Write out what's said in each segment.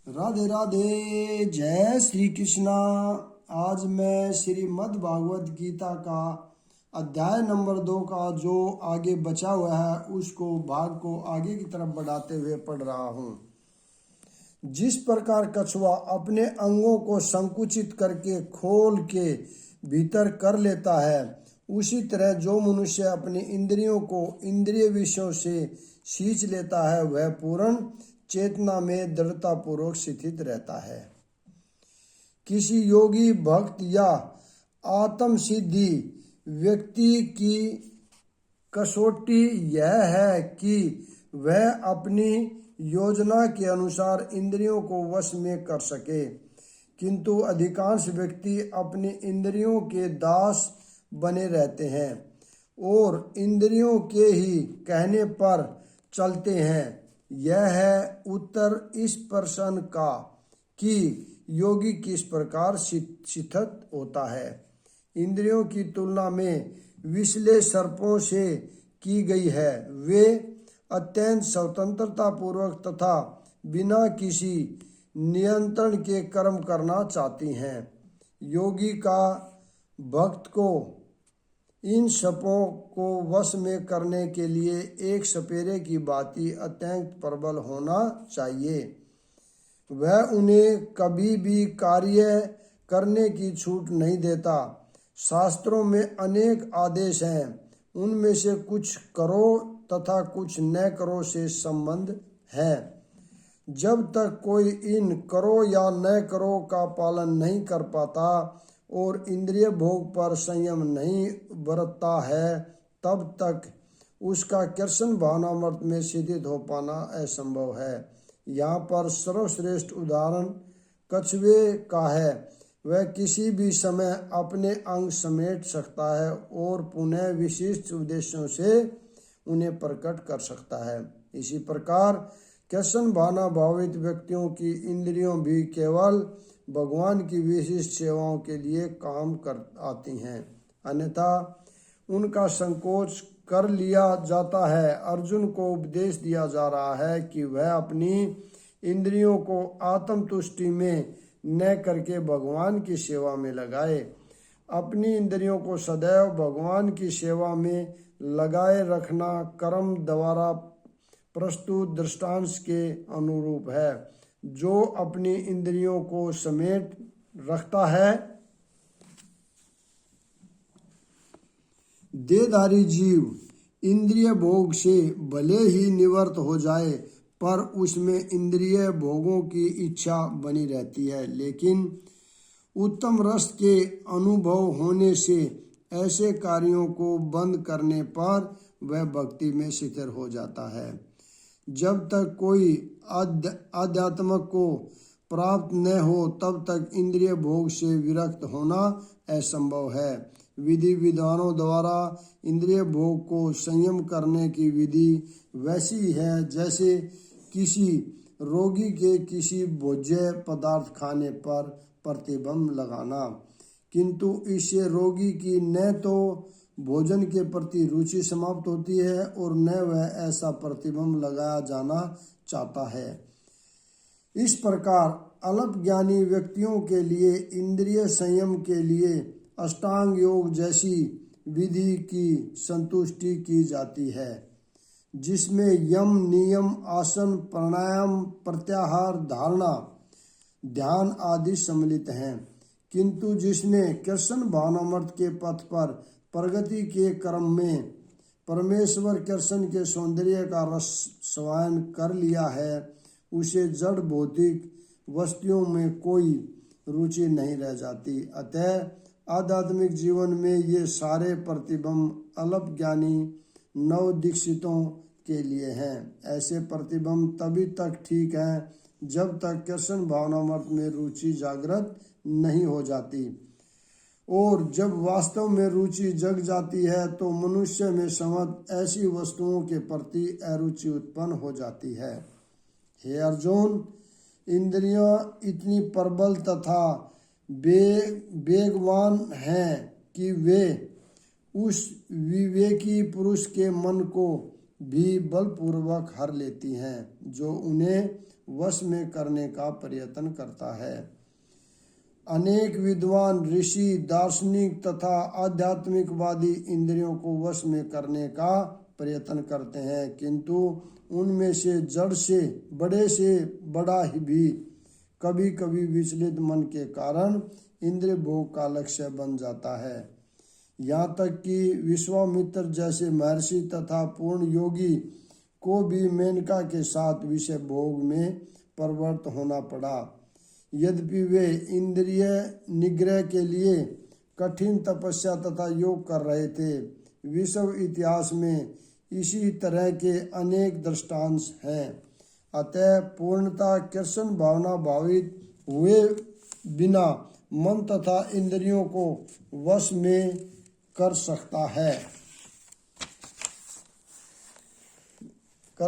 राधे राधे, जय श्री कृष्णा। आज मैं श्रीमद् भागवत गीता का अध्याय नंबर 2 का जो आगे बचा हुआ है उसको भाग को आगे की तरफ बढ़ाते हुए पढ़ रहा हूँ। जिस प्रकार कछुआ अपने अंगों को संकुचित करके खोल के भीतर कर लेता है, उसी तरह जो मनुष्य अपनी इंद्रियों को इंद्रिय विषयों से सींच लेता है वह पूर्ण चेतना में दृढ़ता पूर्वक स्थित रहता है। किसी योगी भक्त या आत्म सिद्धि व्यक्ति की कसौटी यह है कि वह अपनी योजना के अनुसार इंद्रियों को वश में कर सके, किंतु अधिकांश व्यक्ति अपनी इंद्रियों के दास बने रहते हैं और इंद्रियों के ही कहने पर चलते हैं। यह है उत्तर इस प्रश्न का कि योगी किस प्रकार शिथित होता है। इंद्रियों की तुलना में विषले सर्पों से की गई है। वे अत्यंत स्वतंत्रता पूर्वक तथा बिना किसी नियंत्रण के कर्म करना चाहती हैं। योगी का भक्त को इन सर्पों को वश में करने के लिए एक सपेरे की भांति अत्यंत प्रबल होना चाहिए। वह उन्हें कभी भी कार्य करने की छूट नहीं देता। शास्त्रों में अनेक आदेश हैं, उनमें से कुछ करो तथा कुछ न करो से संबंध है। जब तक कोई इन करो या न करो का पालन नहीं कर पाता और इंद्रिय भोग पर संयम नहीं बरतता है, तब तक उसका कृष्ण भावनामृत में स्थित हो पाना असंभव है। यहाँ पर सर्वश्रेष्ठ उदाहरण कछुए का है। वह किसी भी समय अपने अंग समेट सकता है और पुनः विशिष्ट उद्देश्यों से उन्हें प्रकट कर सकता है। इसी प्रकार कृष्ण भावना भावित व्यक्तियों की इंद्रियों भी केवल भगवान की विशिष्ट सेवाओं के लिए काम कर आती हैं, अन्यथा उनका संकोच कर लिया जाता है। अर्जुन को उपदेश दिया जा रहा है कि वह अपनी इंद्रियों को आत्मतुष्टि में न करके भगवान की सेवा में लगाए। अपनी इंद्रियों को सदैव भगवान की सेवा में लगाए रखना कर्म द्वारा प्रस्तुत दृष्टांत के अनुरूप है। जो अपनी इंद्रियों को समेट रखता है, देहधारी जीव इंद्रिय भोग से भले ही निवृत्त हो जाए, पर उसमें इंद्रिय भोगों की इच्छा बनी रहती है। लेकिन उत्तम रस के अनुभव होने से ऐसे कार्यों को बंद करने पर वह भक्ति में स्थिर हो जाता है। जब तक कोई आध्यात्म को प्राप्त न हो तब तक इंद्रिय भोग से विरक्त होना असंभव है। विधि विधानों द्वारा इंद्रिय भोग को संयम करने की विधि वैसी है जैसे किसी रोगी के किसी भोज्य पदार्थ खाने पर प्रतिबंध लगाना, किंतु इससे रोगी की न तो भोजन के प्रति रुचि समाप्त होती है और न वह ऐसा प्रतिबंध लगाया जाना चाहता है। इस प्रकार अल्प ज्ञानी व्यक्तियों के लिए इंद्रिय संयम के लिए अष्टांग योग जैसी विधि की संतुष्टि की जाती है, जिसमें यम नियम आसन प्राणायाम प्रत्याहार धारणा ध्यान आदि सम्मिलित हैं, किंतु जिसने कृष्ण भावनामृत के पथ पर प्रगति के क्रम में परमेश्वर कृष्ण के सौंदर्य का रस स्वायन कर लिया है, उसे जड़ भौतिक वस्तुओं में कोई रुचि नहीं रह जाती। अतः आध्यात्मिक जीवन में ये सारे प्रतिबंध अल्प ज्ञानी नव दीक्षितों के लिए हैं। ऐसे प्रतिबंध तभी तक ठीक हैं जब तक कृष्ण भावनामृत में रुचि जागृत नहीं हो जाती, और जब वास्तव में रुचि जग जाती है तो मनुष्य में समस्त ऐसी वस्तुओं के प्रति अरुचि उत्पन्न हो जाती है। हे अर्जुन, इंद्रियां इतनी प्रबल तथा वेगवान हैं कि वे उस विवेकी पुरुष के मन को भी बलपूर्वक हर लेती हैं जो उन्हें वश में करने का प्रयत्न करता है। अनेक विद्वान, ऋषि, दार्शनिक तथा आध्यात्मिकवादी इंद्रियों को वश में करने का प्रयत्न करते हैं, किंतु उनमें से जड़ से बड़ा ही भी कभी कभी विचलित मन के कारण इंद्रिय भोग का लक्ष्य बन जाता है। यहाँ तक कि विश्वामित्र जैसे महर्षि तथा पूर्ण योगी को भी मेनका के साथ विषय भोग में प्रवृत्त होना पड़ा। यद्यपि वे इंद्रिय निग्रह के लिए कठिन तपस्या तथा योग कर रहे थे। विश्व इतिहास में इसी तरह के अनेक दृष्टांत हैं। अतः पूर्णतः कृष्ण भावना भावित हुए बिना मन तथा इंद्रियों को वश में कर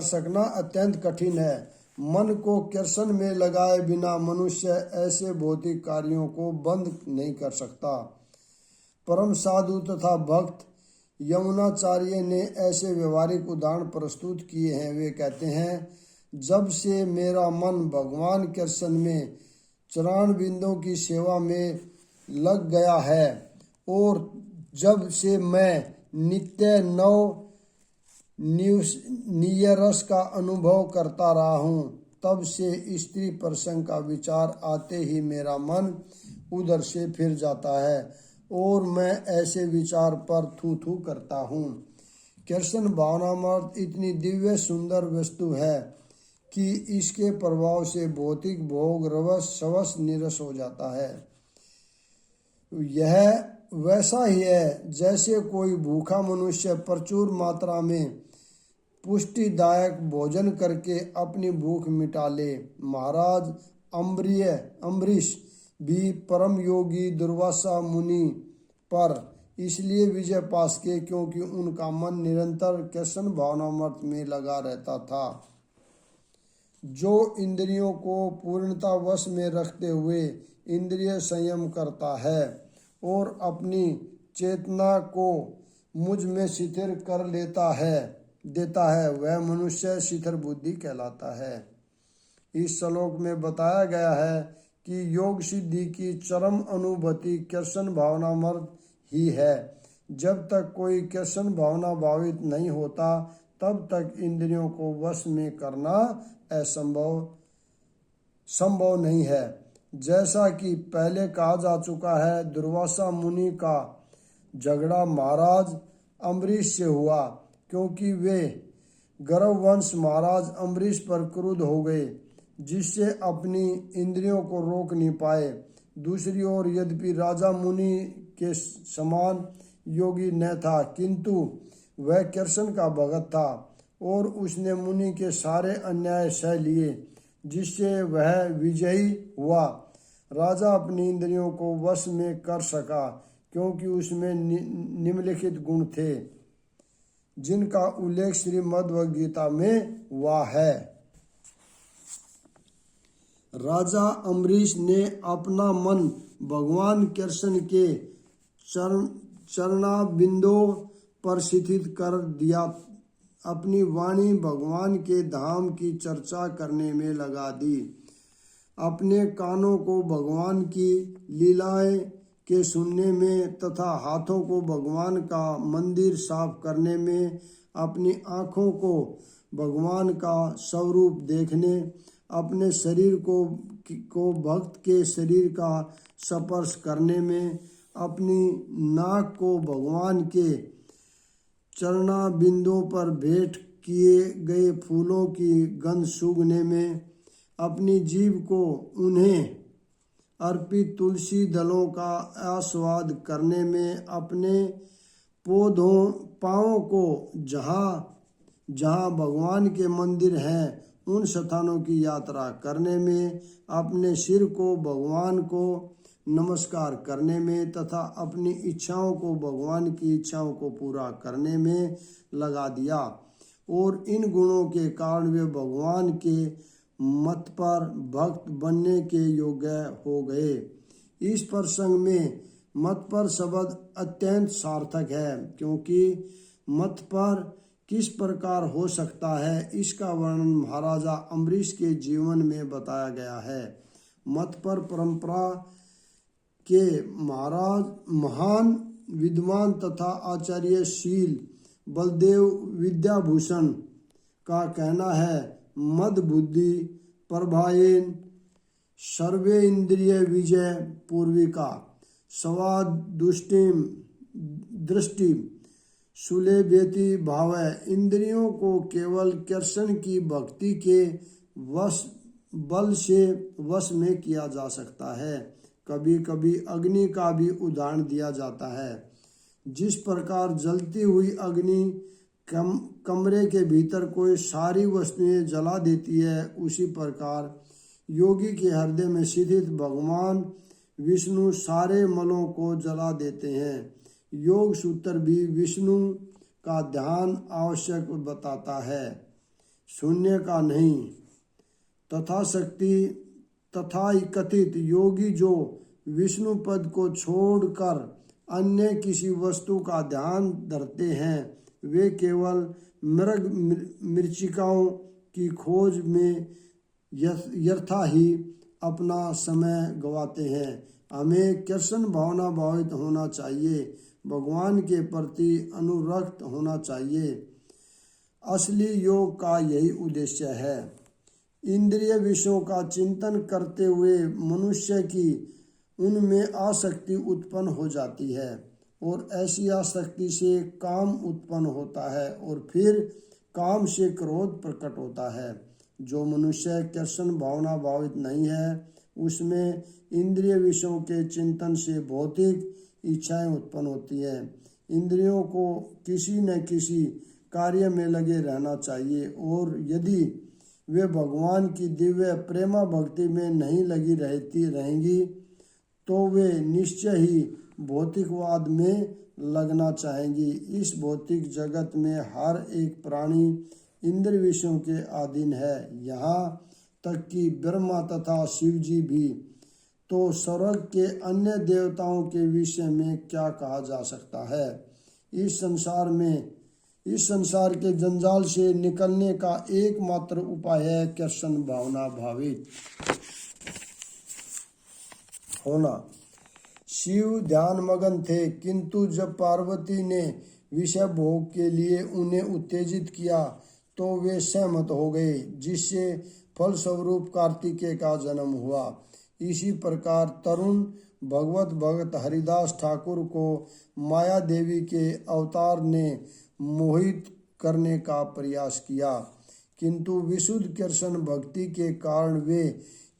सकना अत्यंत कठिन है। मन को कृष्ण में लगाए बिना मनुष्य ऐसे भौतिक कार्यों को बंद नहीं कर सकता। परम साधु तथा भक्त यमुनाचार्य ने ऐसे व्यवहारिक उदाहरण प्रस्तुत किए हैं। वे कहते हैं, जब से मेरा मन भगवान कृष्ण में चरण बिंदों की सेवा में लग गया है और जब से मैं नित्य नव नीरस का अनुभव करता रहा हूँ, तब से स्त्री प्रसंग का विचार आते ही मेरा मन उधर से फिर जाता है और मैं ऐसे विचार पर थू थू करता हूँ। कृष्ण भावनामृत इतनी दिव्य सुंदर वस्तु है कि इसके प्रभाव से भौतिक भोग रवस सवस निरस हो जाता है। यह वैसा ही है जैसे कोई भूखा मनुष्य प्रचुर मात्रा में पुष्टिदायक भोजन करके अपनी भूख मिटा ले। महाराज अम्बरीश भी परम योगी दुर्वासा मुनि पर इसलिए विजय पा सके क्योंकि उनका मन निरंतर कृष्ण भावनामृत में लगा रहता था। जो इंद्रियों को पूर्णता वश में रखते हुए इंद्रिय संयम करता है और अपनी चेतना को मुझ में शिथिल कर देता है, वह मनुष्य शिथिल बुद्धि कहलाता है। इस श्लोक में बताया गया है कि योग सिद्धि की चरम अनुभूति कृष्ण भावनामृत ही है। जब तक कोई कृष्ण भावना भावित नहीं होता, तब तक इंद्रियों को वश में करना संभव नहीं है। जैसा कि पहले कहा जा चुका है, दुर्वासा मुनि का झगड़ा महाराज अम्बरीश से हुआ क्योंकि वे गर्ववंश महाराज अम्बरीश पर क्रुद्ध हो गए, जिससे अपनी इंद्रियों को रोक नहीं पाए। दूसरी ओर यद्यपि राजा मुनि के समान योगी न था, किंतु वह कृष्ण का भगत था और उसने मुनि के सारे अन्याय सह लिए, जिससे वह विजयी हुआ। राजा अपनी इंद्रियों को वश में कर सका क्योंकि उसमें निम्नलिखित गुण थे, जिनका उल्लेख श्रीमद्भगवद्गीता में हुआ है। राजा अम्बरीश ने अपना मन भगवान कृष्ण के चरणाबिंदों पर शिथिल कर दिया, अपनी वाणी भगवान के धाम की चर्चा करने में लगा दी, अपने कानों को भगवान की लीलाएं के सुनने में तथा हाथों को भगवान का मंदिर साफ करने में, अपनी आँखों को भगवान का स्वरूप देखने, अपने शरीर को भक्त के शरीर का स्पर्श करने में, अपनी नाक को भगवान के चरणाबिंदों पर भेंट किए गए फूलों की गंध सूंघने में, अपनी जीभ को उन्हें अर्पित तुलसी दलों का आस्वाद करने में, अपने पाँवों को जहाँ भगवान के मंदिर हैं उन स्थानों की यात्रा करने में, अपने सिर को भगवान को नमस्कार करने में तथा अपनी इच्छाओं को भगवान की इच्छाओं को पूरा करने में लगा दिया। और इन गुणों के कारण वे भगवान के मत पर भक्त बनने के योग्य हो गए। इस प्रसंग में मत पर शब्द अत्यंत सार्थक है, क्योंकि मत पर किस प्रकार हो सकता है, इसका वर्णन महाराजा अम्बरीश के जीवन में बताया गया है। मत पर परंपरा के महाराज महान विद्वान तथा आचार्यशील बलदेव विद्याभूषण का कहना है, मद बुद्धि प्रभाएन सर्वे इंद्रिय विजय पूर्विका स्वाद दुष्टिम दृष्टि सुलेभ्यति भाव। इंद्रियों को केवल कृष्ण की भक्ति के बल से वश में किया जा सकता है। कभी कभी अग्नि का भी उदाहरण दिया जाता है। जिस प्रकार जलती हुई अग्नि कमरे के भीतर कोई सारी वस्तुएं जला देती है, उसी प्रकार योगी के हृदय में स्थित भगवान विष्णु सारे मलों को जला देते हैं। योग सूत्र भी विष्णु का ध्यान आवश्यक बताता है, शून्य का नहीं। तथा शक्ति तथा कथित योगी जो विष्णु पद को छोड़कर अन्य किसी वस्तु का ध्यान धरते हैं, वे केवल मृग मृचिकाओं की खोज में व्यर्था ही अपना समय गवाते हैं। हमें कृष्ण भावना भावित होना चाहिए, भगवान के प्रति अनुरक्त होना चाहिए। असली योग का यही उद्देश्य है। इंद्रिय विषयों का चिंतन करते हुए मनुष्य की उनमें आसक्ति उत्पन्न हो जाती है और ऐसी आसक्ति से काम उत्पन्न होता है और फिर काम से क्रोध प्रकट होता है। जो मनुष्य कृष्ण भावना भावित नहीं है, उसमें इंद्रिय विषयों के चिंतन से भौतिक इच्छाएं उत्पन्न होती है। इंद्रियों को किसी न किसी कार्य में लगे रहना चाहिए और यदि वे भगवान की दिव्य प्रेमा भक्ति में नहीं लगी रहेंगी तो वे निश्चय ही भौतिकवाद में लगना चाहेंगी। इस भौतिक जगत में हर एक प्राणी इंद्रिय विषयों के अधीन है, यहाँ तक कि ब्रह्मा तथा शिव जी भी। तो स्वर्ग के अन्य देवताओं के विषय में क्या कहा जा सकता है। इस संसार के जंजाल से निकलने का एकमात्र उपाय है कृष्ण भावना भावित होना। शिव ध्यान मगन थे, किंतु जब पार्वती ने विषय भोग के लिए उन्हें उत्तेजित किया तो वे सहमत हो गए, जिससे फलस्वरूप कार्तिकेय का जन्म हुआ। इसी प्रकार तरुण भगवत भक्त हरिदास ठाकुर को माया देवी के अवतार ने मोहित करने का प्रयास किया, किंतु विशुद्ध कृष्ण भक्ति के कारण वे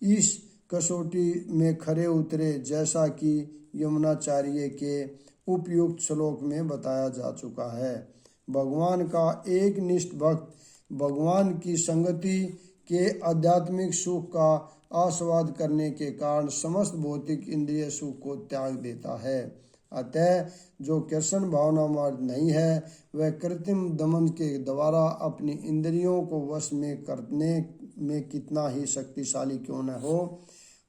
इस कसौटी में खरे उतरे, जैसा कि यमुनाचार्य के उपयुक्त श्लोक में बताया जा चुका है। भगवान का एक निष्ठ भक्त भगवान की संगति के आध्यात्मिक सुख का आस्वाद करने के कारण समस्त भौतिक इंद्रिय सुख को त्याग देता है। अतः जो कृष्ण भावना मार्ग नहीं है, वह कृत्रिम दमन के द्वारा अपनी इंद्रियों को वश में करने में कितना ही शक्तिशाली क्यों न हो,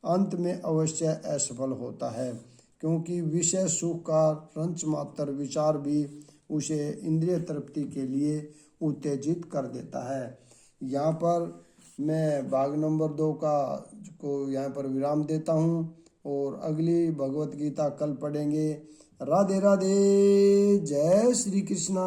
अंत में अवश्य असफल होता है, क्योंकि विषय सुख का रंच मात्र विचार भी उसे इंद्रिय तृप्ति के लिए उत्तेजित कर देता है। यहाँ पर मैं भाग नंबर 2 को यहाँ पर विराम देता हूँ और अगली भगवत गीता कल पढ़ेंगे। राधे राधे, जय श्री कृष्णा।